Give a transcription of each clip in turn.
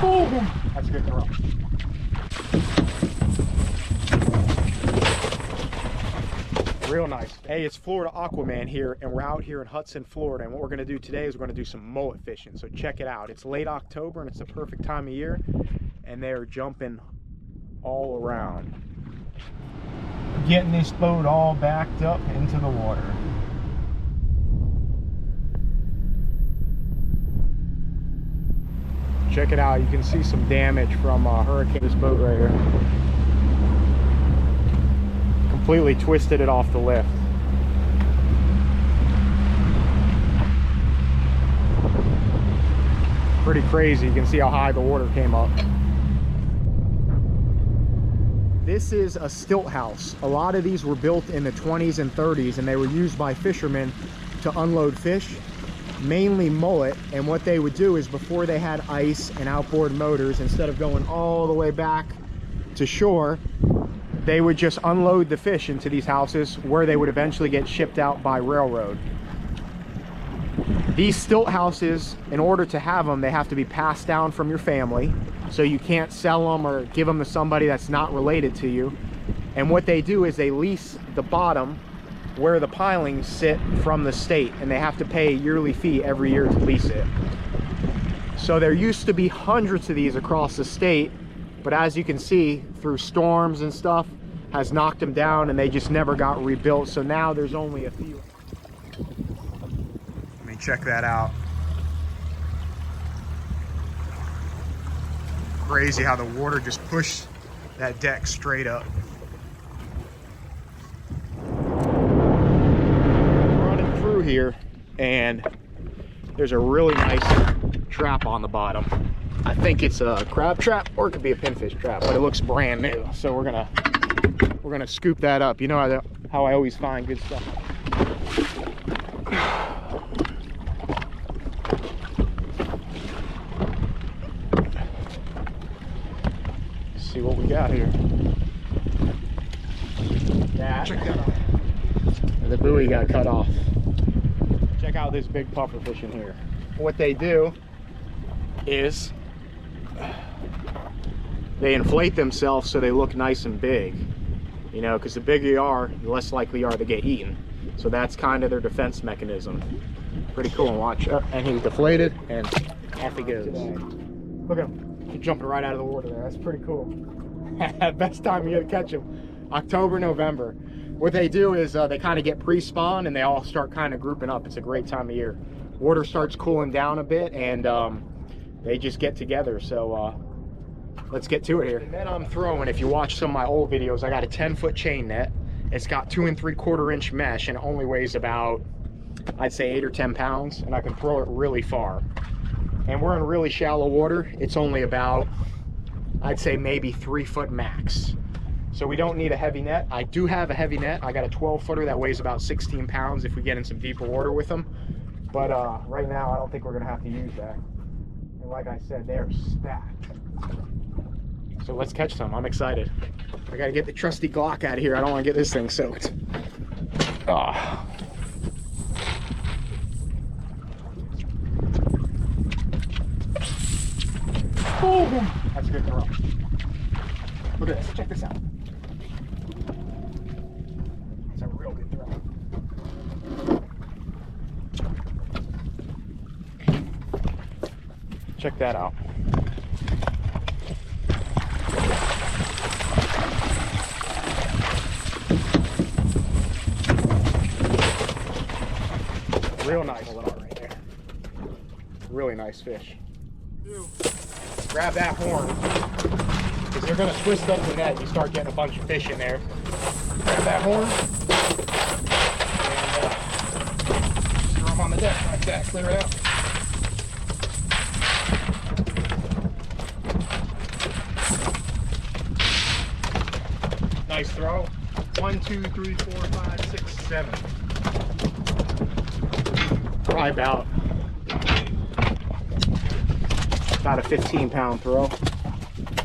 Boom! That's a good throw. Real nice. Hey, it's Florida Aquaman here, and we're out here in Hudson, Florida, and what we're going to do today is we're going to do some mullet fishing. So check it out. It's late October, and it's the perfect time of year, and they're jumping all around. Getting this boat all backed up into the water. Check it out. You can see some damage from hurricane. This boat right here completely twisted it off the lift. Pretty crazy. You can see how high the water came up. This is a stilt house. A lot of these were built in the 20s and 30s, and they were used by fishermen to unload fish, mainly mullet. And what they would do is, before they had ice and outboard motors, instead of going all the way back to shore, they would just unload the fish into these houses where they would eventually get shipped out by railroad. These stilt houses, in order to have them, they have to be passed down from your family. So you can't sell them or give them to somebody that's not related to you. And what they do is they lease the bottom where the pilings sit from the state, and they have to pay a yearly fee every year to lease it. So there used to be hundreds of these across the state, but as you can see, through storms and stuff, has knocked them down, and they just never got rebuilt. So now there's only a few. Let me check that out. Crazy how the water just pushed that deck straight up. Running through here, and there's a really nice trap on the bottom. I think it's a crab trap, or it could be a pinfish trap, but it looks brand new. So we're gonna scoop that up. You know how I always find good stuff. Let's see what we got here. Check that out. The buoy got cut off. Check out this big puffer fish in here. What they do is they inflate themselves so they look nice and big, you know, because the bigger you are, the less likely you are to get eaten. So that's kind of their defense mechanism. Pretty cool. And watch, and he's deflated, and off he goes. Look at him. He's jumping right out of the water there. That's pretty cool. Best time of year to catch them, October, November. What they do is they kind of get pre-spawn, and they all start kind of grouping up. It's a great time of year. Water starts cooling down a bit, and they just get together. So let's get to it here. The net I'm throwing, if you watch some of my old videos, I got a 10-foot chain net. It's got 2 3/4 inch mesh, and it only weighs about, I'd say, 8 or 10 pounds, and I can throw it really far. And we're in really shallow water. It's only about, I'd say, maybe 3 foot max. So we don't need a heavy net. I do have a heavy net. I got a 12-footer that weighs about 16 pounds if we get in some deeper water with them. But right now, I don't think we're gonna have to use that. And like I said, they're stacked. So let's catch some. I'm excited. I gotta get the trusty Glock out of here. I don't wanna get this thing soaked. Ah. Boom! That's a good throw. Look at this. Check this out. That's a real good throw. Check that out. Real nice little right there. Really nice fish. Grab that horn, because they're going to twist up the net. You start getting a bunch of fish in there. Grab that horn, and throw them on the deck like that. Clear it out. Nice throw. 1, 2, 3, 4, 5, 6, 7. Probably about a 15-pound throw.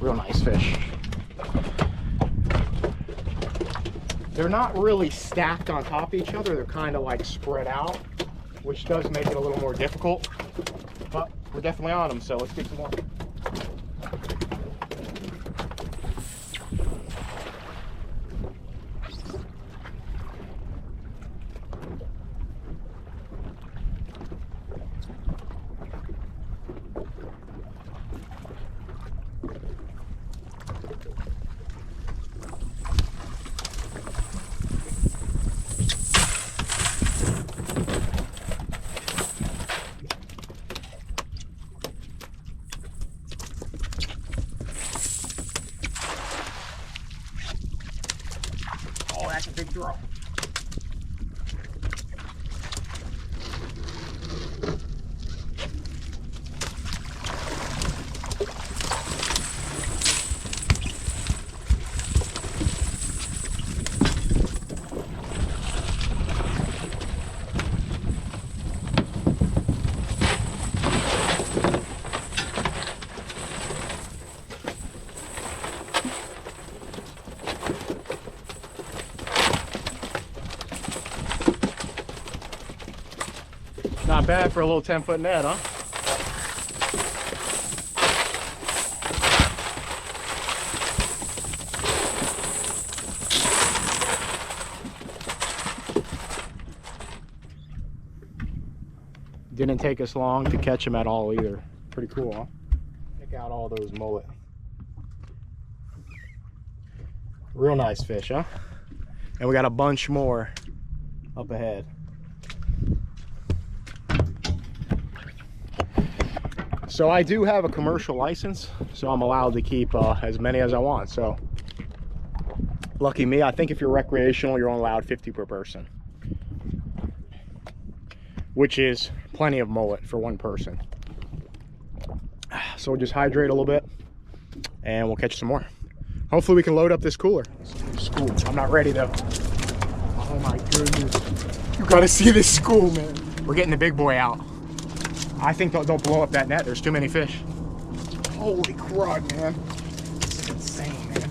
Real nice fish. They're not really stacked on top of each other. They're kind of like spread out, which does make it a little more difficult. But we're definitely on them, so let's get some more. throw. Not bad for a little 10-foot net, huh? Didn't take us long to catch him at all either. Pretty cool, huh? Check out all those mullet. Real nice fish, huh? And we got a bunch more up ahead. So I do have a commercial license, so I'm allowed to keep as many as I want. So lucky me. I think if you're recreational, you're only allowed 50 per person, which is plenty of mullet for one person. So we'll just hydrate a little bit and we'll catch some more. Hopefully we can load up this cooler. School. I'm not ready though. Oh my goodness. You gotta see this school, man. We're getting the big boy out. I think they'll blow up that net. There's too many fish. Holy crud, man. This is insane, man.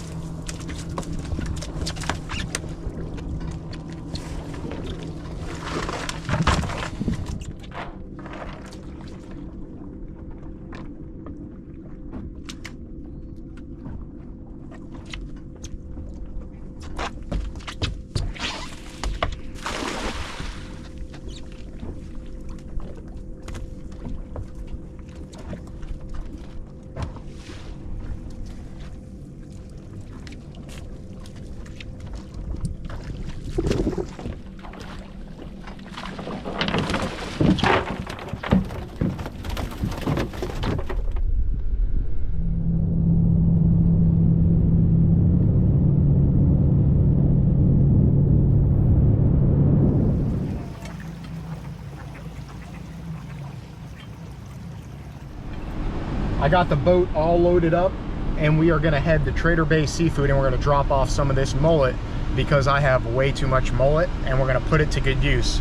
I got the boat all loaded up and we are gonna head to Trader Bay Seafood and we're gonna drop off some of this mullet because I have way too much mullet and we're gonna put it to good use.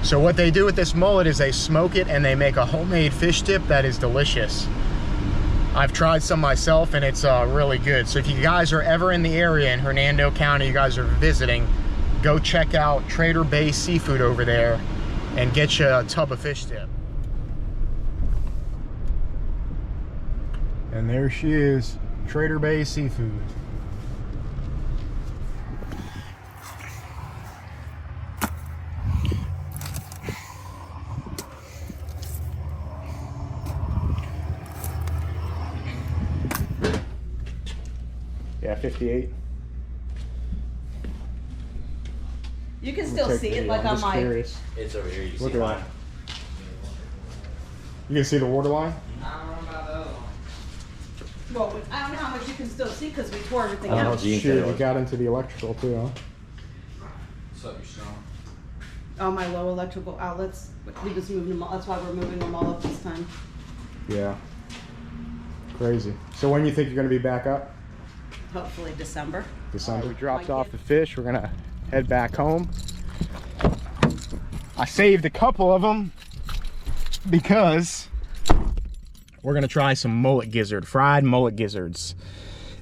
So what they do with this mullet is they smoke it and they make a homemade fish dip that is delicious. I've tried some myself and it's really good. So if you guys are ever in the area in Hernando County, you guys are visiting, go check out Trader Bay Seafood over there and get you a tub of fish dip. And there she is, Trader Bay Seafood. Yeah, 58. You can still see it like on my... Curious. It's over here. You Look see at that. You can see the water line? I don't know about the other one. Well, I don't know how much you can still see because we tore everything Oh, out. geez. Shit, you got into the electrical too, huh? What's up, you strong? All my low electrical outlets, we just moved them all. That's why we're moving them all up this time. Yeah. Crazy. So when you think you're gonna be back up? Hopefully December. December. We dropped off the fish. We're gonna head back home. I saved a couple of them because we're gonna try some mullet gizzard, fried mullet gizzards.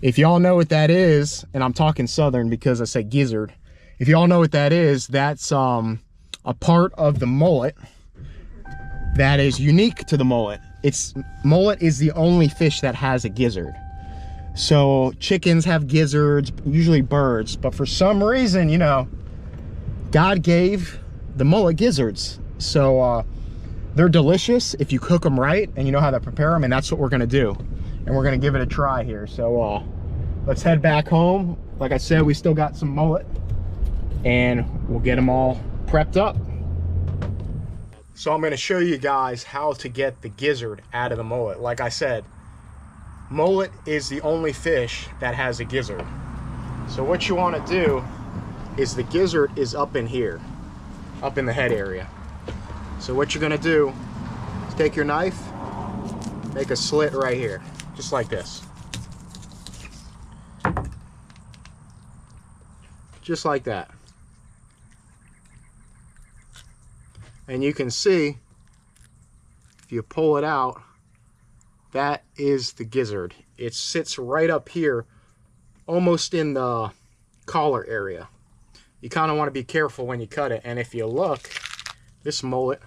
If y'all know what that is, and I'm talking Southern because I say gizzard. If y'all know what that is, that's a part of the mullet that is unique to the mullet. Mullet is the only fish that has a gizzard. So chickens have gizzards, usually birds, but for some reason, you know, God gave the mullet gizzards. So they're delicious if you cook them right and you know how to prepare them, and that's what we're gonna do. And we're gonna give it a try here. So let's head back home. Like I said, we still got some mullet and we'll get them all prepped up. So I'm gonna show you guys how to get the gizzard out of the mullet. Like I said, mullet is the only fish that has a gizzard. So what you wanna do is the gizzard is up in here, up in the head area. So what you're gonna do is take your knife, make a slit right here, just like this. Just like that. And you can see, if you pull it out, that is the gizzard. It sits right up here, almost in the collar area. You kind of want to be careful when you cut it. And if you look, this mullet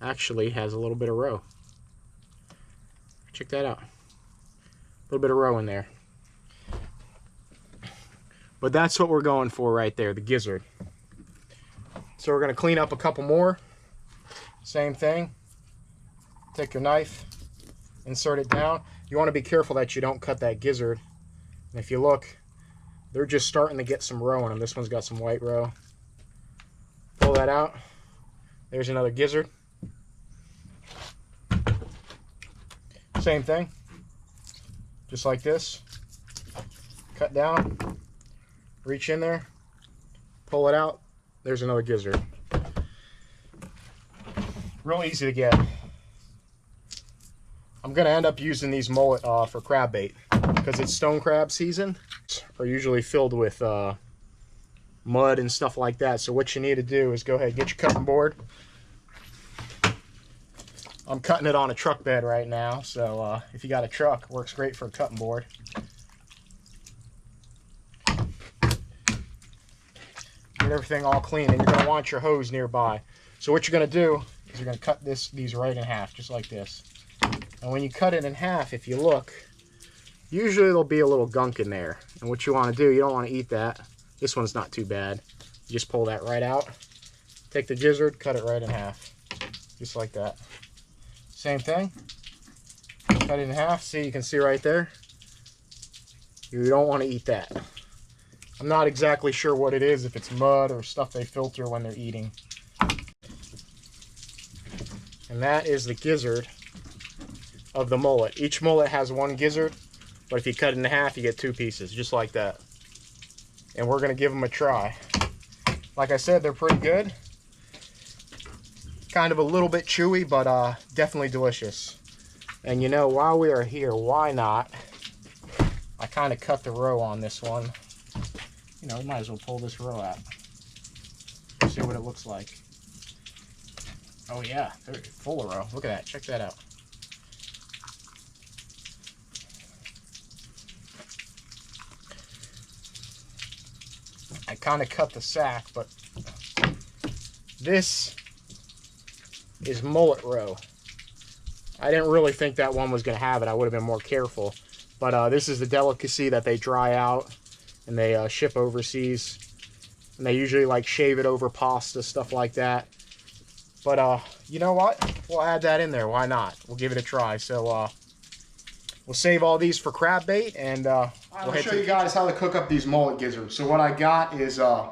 actually has a little bit of roe. Check that out. A little bit of roe in there. But that's what we're going for right there, the gizzard. So we're going to clean up a couple more. Same thing. Take your knife, insert it down. You want to be careful that you don't cut that gizzard. And if you look, they're just starting to get some roe in them. This one's got some white roe. Pull that out. There's another gizzard. Same thing. Just like this. Cut down. Reach in there. Pull it out. There's another gizzard. Real easy to get. I'm going to end up using these mullet for crab bait because it's stone crab season. Are usually filled with mud and stuff like that. So what you need to do is go ahead and get your cutting board. I'm cutting it on a truck bed right now, so if you got a truck, it works great for a cutting board. Get everything all clean, and you're going to want your hose nearby. So what you're going to do is you're going to cut these right in half, just like this. And when you cut it in half, if you look, usually there'll be a little gunk in there. And what you want to do, you don't want to eat that. This one's not too bad. You just pull that right out. Take the gizzard, cut it right in half. Just like that. Same thing. Cut it in half. See, you can see right there. You don't want to eat that. I'm not exactly sure what it is, if it's mud or stuff they filter when they're eating. And that is the gizzard of the mullet. Each mullet has one gizzard, but if you cut it in half, you get 2 pieces, just like that. And we're going to give them a try. Like I said, they're pretty good. Kind of a little bit chewy, but definitely delicious. And you know, while we are here, why not? I kind of cut the roe on this one. You know, we might as well pull this roe out. See what it looks like. Oh yeah, they're full of roe. Look at that. Check that out. I kind of cut the sack, but this is mullet roe. I didn't really think that one was going to have it. I would have been more careful. But this is the delicacy that they dry out and they ship overseas. And they usually like shave it over pasta, stuff like that. But you know what? We'll add that in there. Why not? We'll give it a try. So we'll save all these for crab bait, and we'll show you guys how to cook up these mullet gizzards. So what I got is a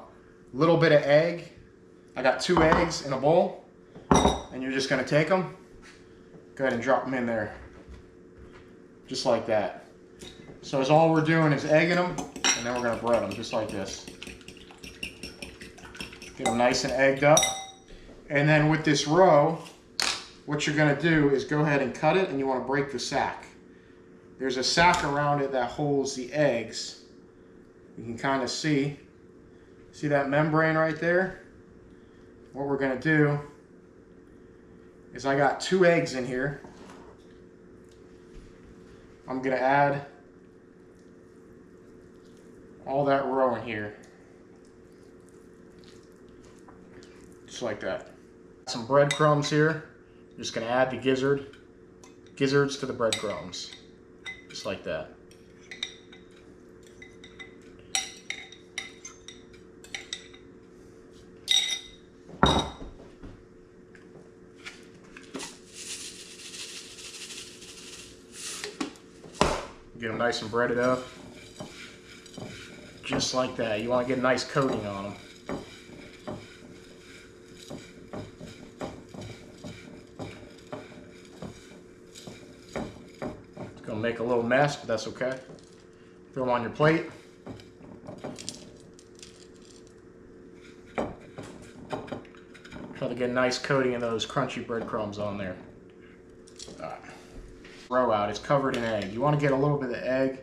little bit of egg. I got 2 eggs in a bowl, and you're just gonna take them, go ahead and drop them in there, just like that. So as all we're doing is egging them, and then we're gonna bread them just like this. Get them nice and egged up, and then with this roe, what you're gonna do is go ahead and cut it, and you want to break the sack. There's a sack around it that holds the eggs. You can kind of see that membrane right there? What we're gonna do is I got 2 eggs in here. I'm gonna add all that roe in here. Just like that. Some breadcrumbs here. I'm just gonna add the gizzards to the breadcrumbs. Just like that. Get them nice and breaded up. Just like that. You want to get a nice coating on them. It's going to make a little mess, but that's okay. Throw them on your plate. Try to get a nice coating of those crunchy breadcrumbs on there. Throw out, it's covered in egg. You want to get a little bit of egg,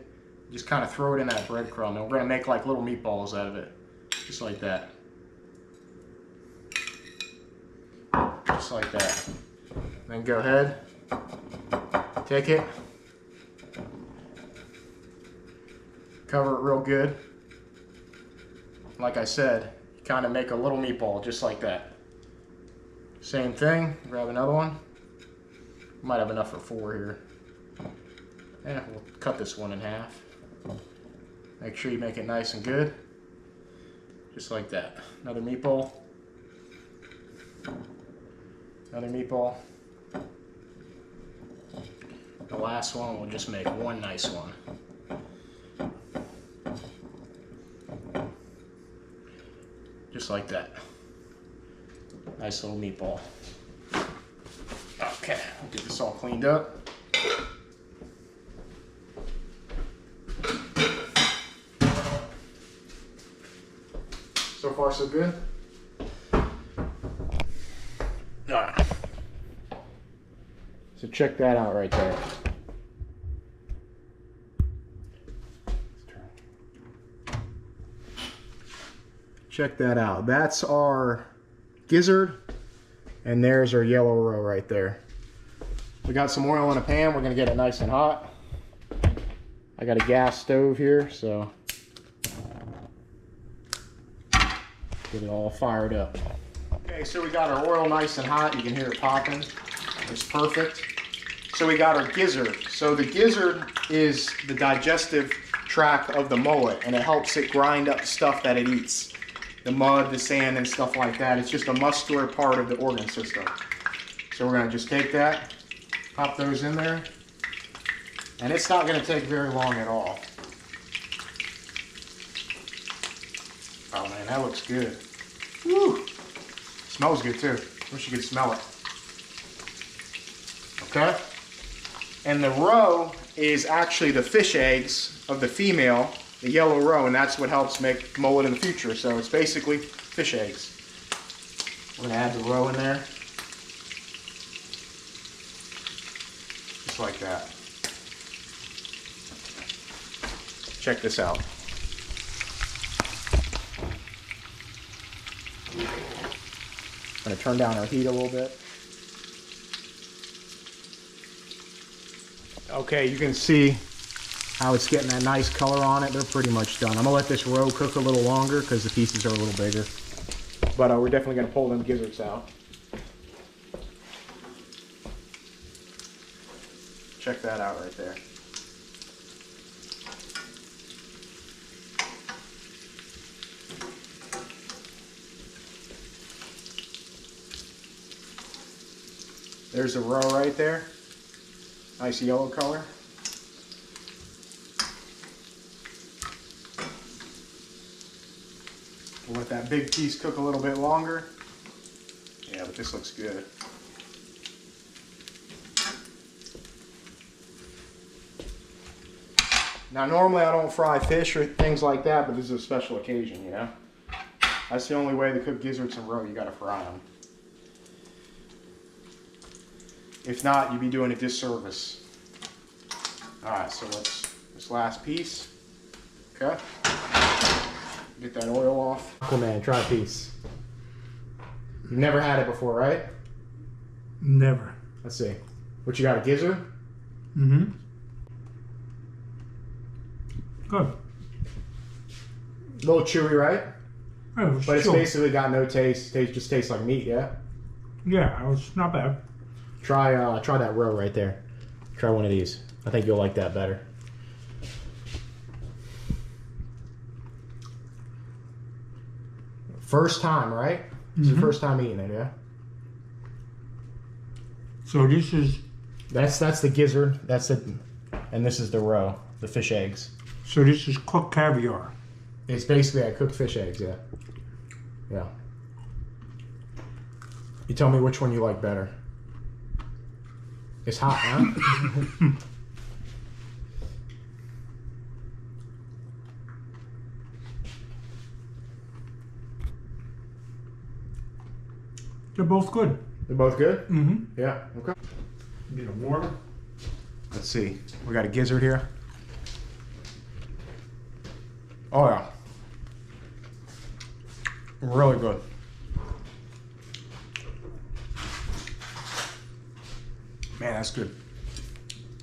just kind of throw it in that breadcrumb, and we're going to make like little meatballs out of it. Just like that. Just like that. Then go ahead, take it, cover it real good. Like I said, kind of make a little meatball just like that. Same thing, grab another one. Might have enough for 4 here. Yeah, we'll cut this one in half. Make sure you make it nice and good. Just like that. Another meatball. Another meatball. The last one, we'll just make one nice one. Just like that. Nice little meatball. Okay, we'll get this all cleaned up. So far, so good. Alright. So check that out right there. Check that out. That's our gizzard, and there's our yellow roe right there. We got some oil in a pan. We're gonna get it nice and hot. I got a gas stove here, so get it all fired up. Okay, so we got our oil nice and hot. You can hear it popping. It's perfect. So we got our gizzard. So the gizzard is the digestive tract of the mullet, and it helps it grind up stuff that it eats. The mud, the sand, and stuff like that. It's just a muscular part of the organ system. So we're gonna just take that, pop those in there, and it's not gonna take very long at all. Oh man, that looks good. Woo! Smells good too. Wish you could smell it. Okay? And the roe is actually the fish eggs of the female, the yellow roe, and that's what helps make mullet in the future. So it's basically fish eggs. We're gonna add the roe in there. Just like that. Check this out. I'm gonna turn down our heat a little bit. Okay, you can see how it's getting that nice color on it. They're pretty much done. I'm gonna let this roe cook a little longer because the pieces are a little bigger. But we're definitely gonna pull them gizzards out. Check that out right there. There's the roe right there. Nice yellow color. We'll let that big piece cook a little bit longer. Yeah, but this looks good. Now normally I don't fry fish or things like that, but this is a special occasion, you know? That's the only way to cook gizzards and roe, you gotta fry them. If not, you'd be doing a disservice. Alright, so let's, this last piece. Okay. Get that oil off. Cool man, try a piece. You've never had it before, right? Never. Let's see. What you got, a gizzard? Mm-hmm. Good. A little chewy, right? Oh, But it's sure. basically got no taste. It just tastes like meat, yeah? Yeah, it's not bad. Try that roe right there. Try one of these. I think you'll like that better. First time, right? It's your first time eating it, yeah? So this is That's the gizzard. That's it, and this is the roe, the fish eggs. cooked caviar. It's basically cooked fish eggs, yeah. Yeah. You tell me which one you like better. It's hot, huh? They're both good. They're both good? Mm-hmm. Yeah, okay. Get a water. Let's see. We got a gizzard here. Oh yeah. Really good. Man, that's good.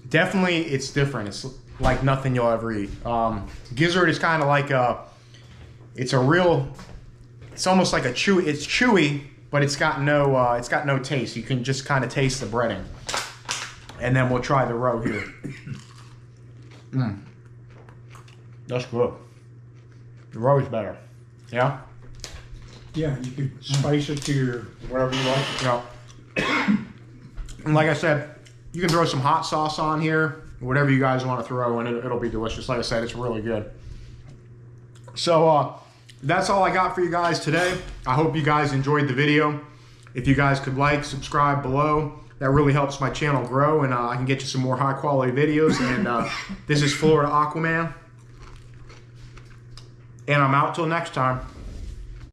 Definitely, it's different. It's like nothing you'll ever eat. Gizzard is kind of like it's almost like a chewy. It's chewy, but it's got no taste. You can just kind of taste the breading. And then we'll try the roe here. That's good. The roe is better. Yeah? Yeah, you could spice it to your whatever you like. Yeah. And like I said, you can throw some hot sauce on here, whatever you guys want to throw, and it'll be delicious. Like I said, it's really good. So that's all I got for you guys today. I hope you guys enjoyed the video. If you guys could like, subscribe below, that really helps my channel grow, and I can get you some more high quality videos. And this is Florida Aquaman, and I'm out till next time.